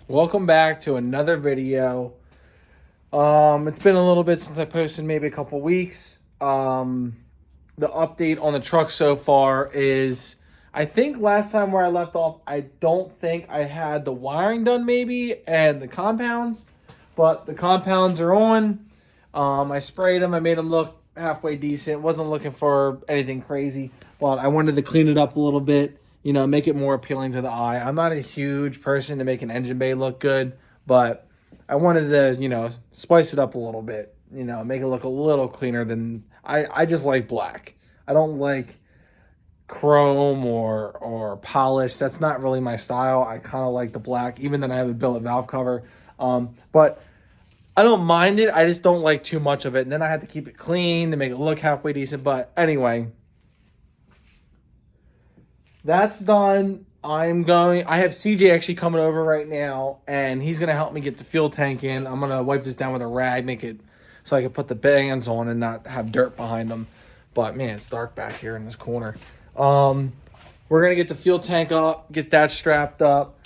Welcome back to another video. It's been a little bit since I posted, maybe a couple weeks. The update on the truck so far is, I think last time where I left off, I don't think I had the wiring done maybe and the compounds, but the compounds are on. I sprayed them. I made them look halfway decent. Wasn't looking for anything crazy, but I wanted to clean it up a little bit, make it more appealing to the eye. I'm not a huge person to make an engine bay look good, but I wanted to, spice it up a little bit, make it look a little cleaner than I just like black. I don't like chrome or polish. That's not really my style. I kind of like the black, even then I have a billet valve cover. But I don't mind it. I just don't like too much of it. And then I have to keep it clean to make it look halfway decent. But anyway, that's done. I have CJ actually coming over right now, and he's going to help me get the fuel tank in. I'm going to wipe this down with a rag, make it so I can put the bands on and not have dirt behind them. But man, it's dark back here in this corner. We're going to get the fuel tank up, get that strapped up.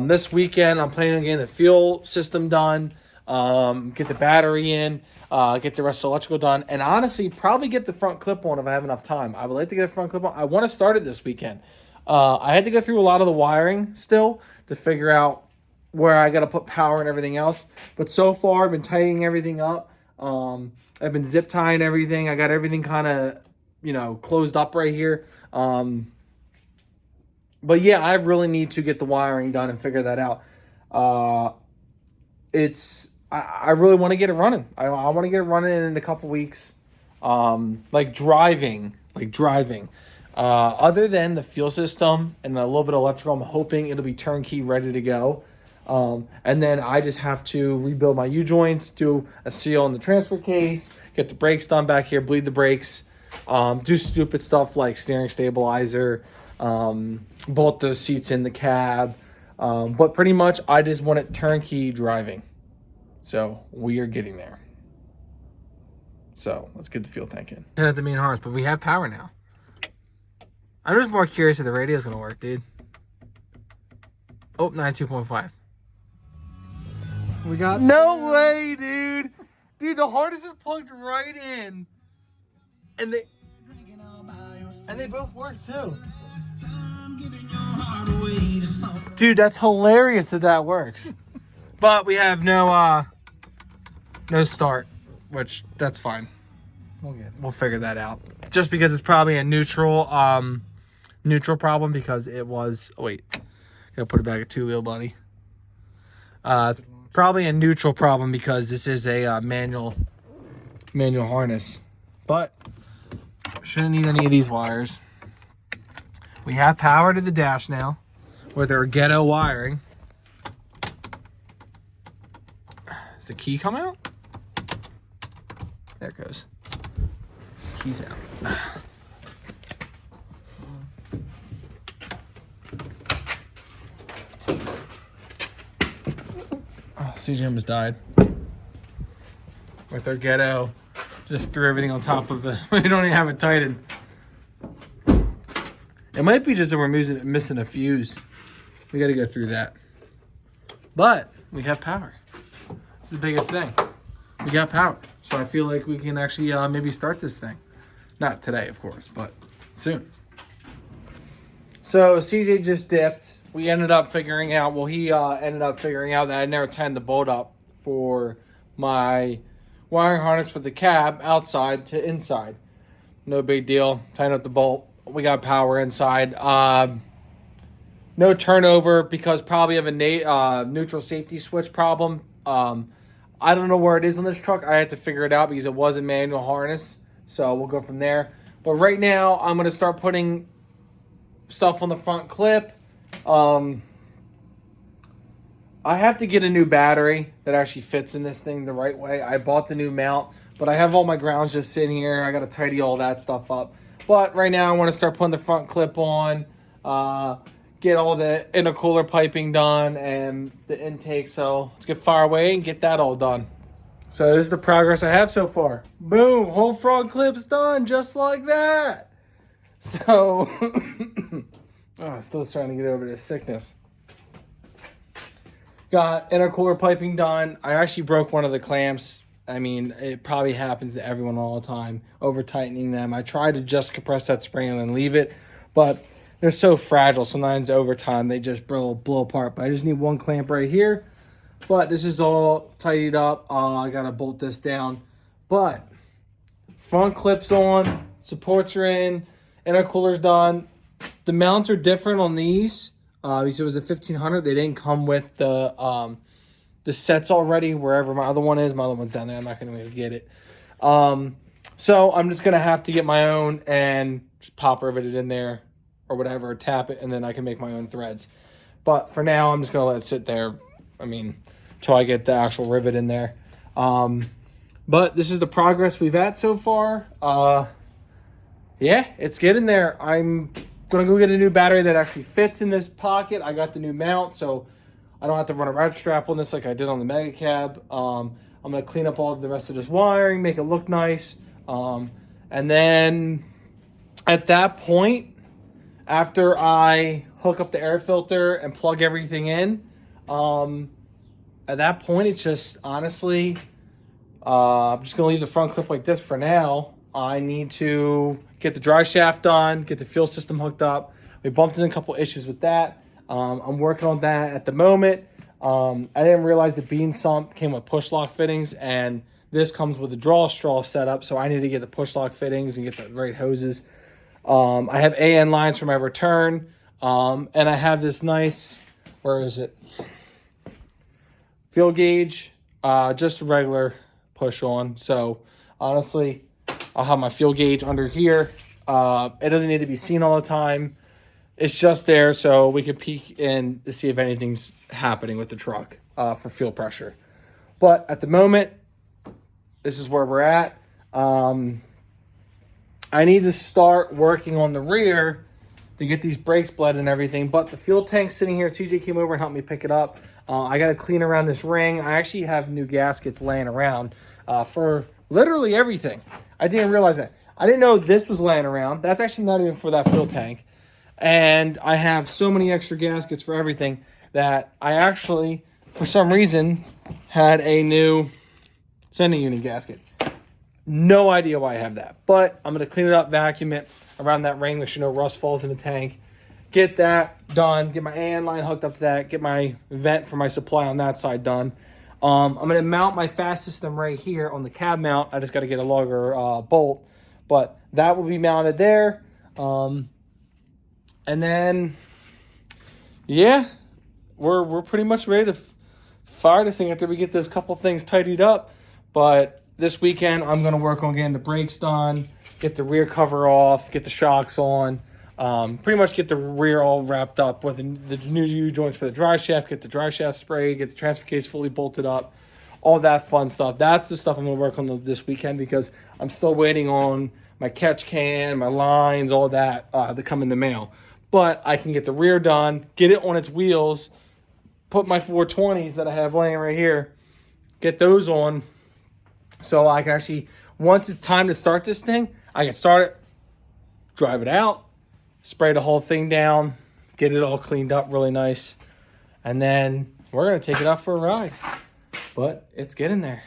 This weekend, I'm planning on getting the fuel system done, get the battery in, get the rest of the electrical done, and honestly, probably get the front clip on if I have enough time. I would like to get the front clip on. I want to start it this weekend. I had to go through a lot of the wiring still to figure out where I got to put power and everything else. But so far, I've been tightening everything up. I've been zip tying everything. I got everything kind of, closed up right here. But yeah, I really need to get the wiring done and figure that out. I really want to get it running. I want to get it running in a couple weeks. Like driving. Other than the fuel system and a little bit of electrical, I'm hoping it'll be turnkey, ready to go. And then I just have to rebuild my U-joints, do a seal in the transfer case, get the brakes done back here, bleed the brakes, do stupid stuff like steering stabilizer, bolt the seats in the cab. But pretty much I just want it turnkey driving. So we are getting there. So let's get the fuel tank in. At the main harness, but we have power now. I'm just more curious if the radio's gonna work, dude. Oh, 92.5. We got... No way, dude. Dude, the harness is plugged right in. And they both work too. Dude, that's hilarious that works. But we have no start, which that's fine. We'll figure that out. Just because it's probably a neutral problem because it was. Oh wait, gotta put it back at 2-wheel, buddy. It's probably a neutral problem because this is a manual harness, but shouldn't need any of these wires. We have power to the dash now with our ghetto wiring. Does the key come out? There it goes. Key's out. Oh, CJ almost died. With our ghetto. Just threw everything on top of it. We don't even have it tightened. It might be just that we're missing a fuse. We got to go through that. But we have power. It's the biggest thing. We got power. So I feel like we can actually maybe start this thing. Not today, of course, but soon. So CJ just dipped. We ended up figuring out, he ended up figuring out that I never tightened the bolt up for my wiring harness for the cab outside to inside. No big deal. Tighten up the bolt. We got power inside. No turnover because probably have a neutral safety switch problem. I don't know where it is on this truck. I had to figure it out because it was a manual harness. So we'll go from there. But right now, I'm going to start putting stuff on the front clip. I have to get a new battery that actually fits in this thing the right way. I bought the new mount, but I have all my grounds just sitting here. I got to tidy all that stuff up. But right now, I want to start putting the front clip on, get all the intercooler piping done and the intake. So let's get far away and get that all done. So this is the progress I have so far. Boom, whole front clip's done just like that. So, still trying to get over this sickness. Got intercooler piping done. I actually broke one of the clamps. I mean, it probably happens to everyone all the time, over tightening them. I tried to just compress that spring and then leave it, but they're so fragile. Sometimes over time they just blow apart. But I just need one clamp right here. But this is all tidied up. I gotta bolt this down. But front clips on, supports are in, intercooler's done. The mounts are different on these. Because it was a 1500, they didn't come with the sets already. Wherever my other one is, my other one's down there. I'm not gonna be able to get it. So I'm just gonna have to get my own and just pop rivet it in there or whatever, tap it, and then I can make my own threads. But for now, I'm just gonna let it sit there. I mean, until I get the actual rivet in there. But this is the progress we've had so far. Yeah, it's getting there. I'm gonna go get a new battery that actually fits in this pocket. I got the new mount, so I don't have to run a red strap on this like I did on the Mega Cab. I'm gonna clean up all the rest of this wiring, make it look nice. And then at that point, after I hook up the air filter and plug everything in, at that point, it's just honestly, I'm just gonna leave the front clip like this for now. I need to get the dry shaft done, get the fuel system hooked up. We bumped into a couple issues with that. I'm working on that at the moment. I didn't realize the bean sump came with push lock fittings, and this comes with a draw straw setup, so I need to get the push lock fittings and get the right hoses. I have AN lines for my return, and I have this nice, where is it? Fuel gauge, just a regular push on. So honestly, I'll have my fuel gauge under here. It doesn't need to be seen all the time. It's just there so we can peek in to see if anything's happening with the truck for fuel pressure. But at the moment, this is where we're at. I need to start working on the rear to get these brakes bled and everything. But the fuel tank's sitting here. CJ came over and helped me pick it up. I got to clean around this ring. I actually have new gaskets laying around for literally everything. I didn't realize that. I didn't know this was laying around. That's actually not even for that fuel tank. And I have so many extra gaskets for everything that I actually, for some reason, had a new sending unit gasket. No idea why I have that. But I'm going to clean it up, vacuum it around that ring, make sure no rust falls in the tank. Get that done. Get my AN line hooked up to that. Get my vent for my supply on that side done. I'm going to mount my fast system right here on the cab mount. I just got to get a longer bolt. But that will be mounted there. And then, yeah, we're pretty much ready to fire this thing after we get those couple things tidied up. But this weekend, I'm going to work on getting the brakes done, get the rear cover off, get the shocks on. Pretty much get the rear all wrapped up with the new U-joints for the dry shaft, get the dry shaft sprayed, get the transfer case fully bolted up, all that fun stuff. That's the stuff I'm going to work on this weekend because I'm still waiting on my catch can, my lines, all that to come in the mail. But I can get the rear done, get it on its wheels, put my 420s that I have laying right here, get those on so I can actually, once it's time to start this thing, I can start it, drive it out, spray the whole thing down, get it all cleaned up really nice, and then we're going to take it out for a ride. But it's getting there.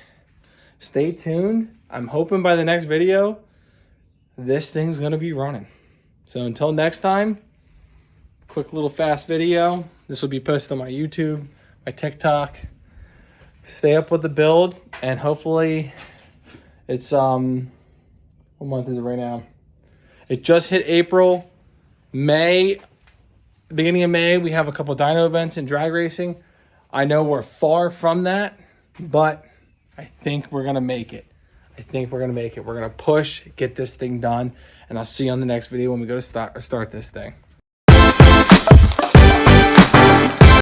Stay tuned. I'm hoping by the next video, this thing's going to be running. So until next time, quick little fast video. This will be posted on my YouTube, my TikTok. Stay up with the build, and hopefully it's, what month is it right now? It just hit April. May, beginning of May, we have a couple dyno events in drag racing. I know we're far from that, but I think we're going to make it. We're going to push, get this thing done, and I'll see you on the next video when we go to start this thing.